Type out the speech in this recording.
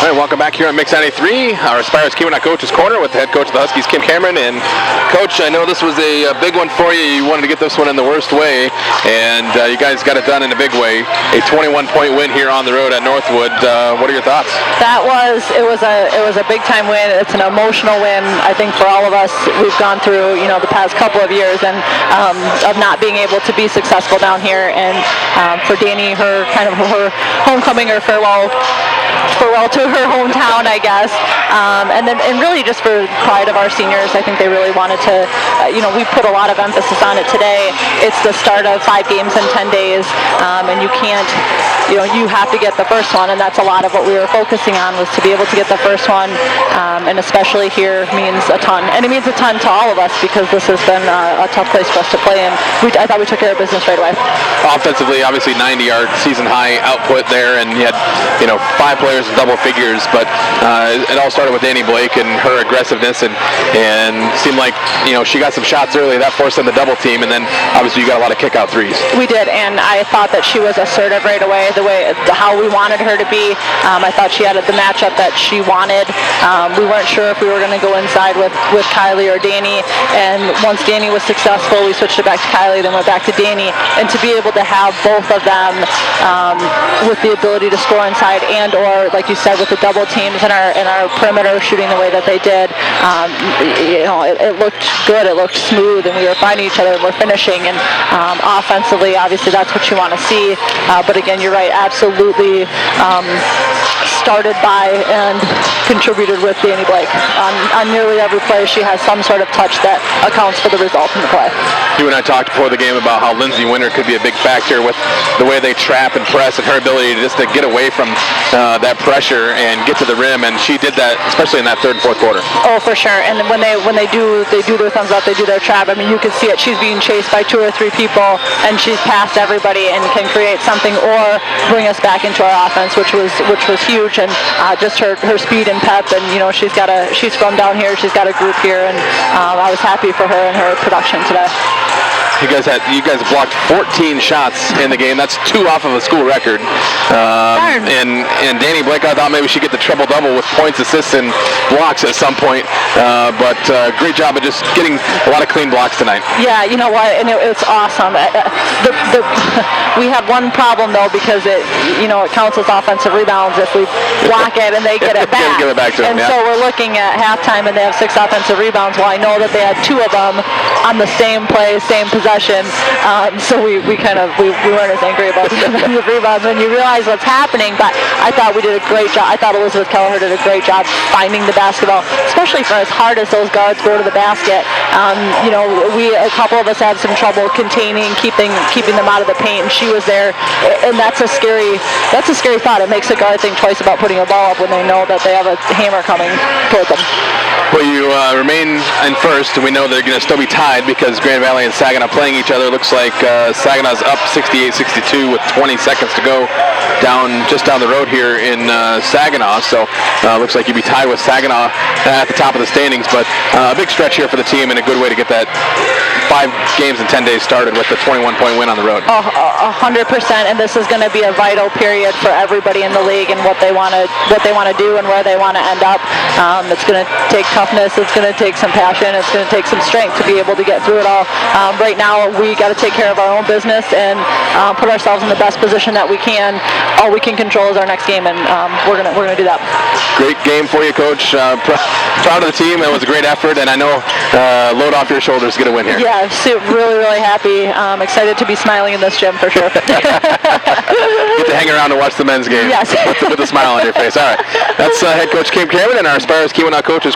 All right, welcome back here on Mix 93, our Aspires Keweenaw Coach's Corner with the head coach of the Huskies, Kim Cameron. And Coach, I know this was a big one for you. You wanted to get this one in the worst way, and you guys got it done in a big way. A 21-point win here on the road at Northwood. What are your thoughts? It was a big time win. It's an emotional win, I think, for all of us. We've gone through the past couple of years and of not being able to be successful down here, and for Danny, her homecoming or farewell to her hometown, I guess, and really just for pride of our seniors. I think they really wanted to, we put a lot of emphasis on it today. It's the start of 5 games in 10 days, and you can't, you have to get the first one, and that's a lot of what we were focusing on, was to be able to get the first one, and especially here means a ton, and it means a ton to all of us because this has been a tough place for us to play, and I thought we took care of business right away. Offensively, obviously 90-yard season high output there, and you had 5 players in double figures, but it all started with Danny Blake and her aggressiveness, and seemed like she got some shots early that forced them to double team, and then obviously you got a lot of kick out threes. We did, and I thought that she was assertive right away, how we wanted her to be. I thought she had the matchup that she wanted. We weren't sure if we were going to go inside with Kylie or Danny, and once Danny was successful, we switched it back to Kylie, then went back to Danny, and to be able to have both of them with the ability to score inside and or, like you said, with the double teams and our perimeter shooting the way that they did, it looked good, it looked smooth, and we were finding each other and we're finishing, and offensively, obviously that's what you want to see, but again, you're right, absolutely started by and contributed with Danny Blake. On nearly every play, she has some sort of touch that accounts for the result in the play. You and I talked before the game about how Lindsay Winter could be a big factor with the way they trap and press and her ability to get away from that pressure and get to the rim, and she did that, especially in that third and fourth quarter. Oh, for sure. And when they do their thumbs up, they do their trap. I mean, you can see it. She's being chased by 2 or 3 people, and she's past everybody and can create something or bring us back into our offense, which was huge. And just her speed and pep, and she's from down here. She's got a group here, and I was happy for her and her production today. You guys blocked 14 shots in the game. That's 2 off of a school record. And Danny Blake, I thought maybe she'd get the triple-double with points, assists, and blocks at some point. But great job of just getting a lot of clean blocks tonight. Yeah, you know what? And it's awesome. We have one problem though, because it counts as offensive rebounds if we block it and they get it back. Give it back to them, and so we're looking at halftime and they have 6 offensive rebounds. Well, I know that they had 2 of them on the same play, same possession. So we weren't as angry about the defensive rebounds when you realize what's happening. But I thought we did a great job. I thought Elizabeth Kelleher did a great job finding the basketball, especially for as hard as those guards go to the basket. A couple of us had some trouble keeping them out of the paint, and she was there. And that's a scary thought. It makes a guard think twice about putting a ball up when they know that they have a hammer coming toward them. Well, you remain in first, and we know they're going to still be tied because Grand Valley and Saginaw playing each other. Looks like Saginaw's up 68-62 with 20 seconds to go just down the road here in Saginaw. So looks like you'd be tied with Saginaw at the top of the standings. But a big stretch here for the team and a good way to get that 5 games in 10 days started with the 21-point win on the road. 100%, and this is going to be a vital period for everybody in the league and what they want to do and where they want to end up. It's going to take toughness. It's going to take some passion. It's going to take some strength to be able to get through it all. Right now, we got to take care of our own business and put ourselves in the best position that we can. All we can control is our next game, and we're gonna do that. Great game for you, Coach. Proud of the team. It was a great effort, and I know load off your shoulders to get a win here. Yeah, really, really happy. Excited to be smiling in this gym for sure. Get to hang around and watch the men's game. Yes. with a smile on your face. All right. That's head coach Kim Cameron and our Aspires Keweenaw coaches.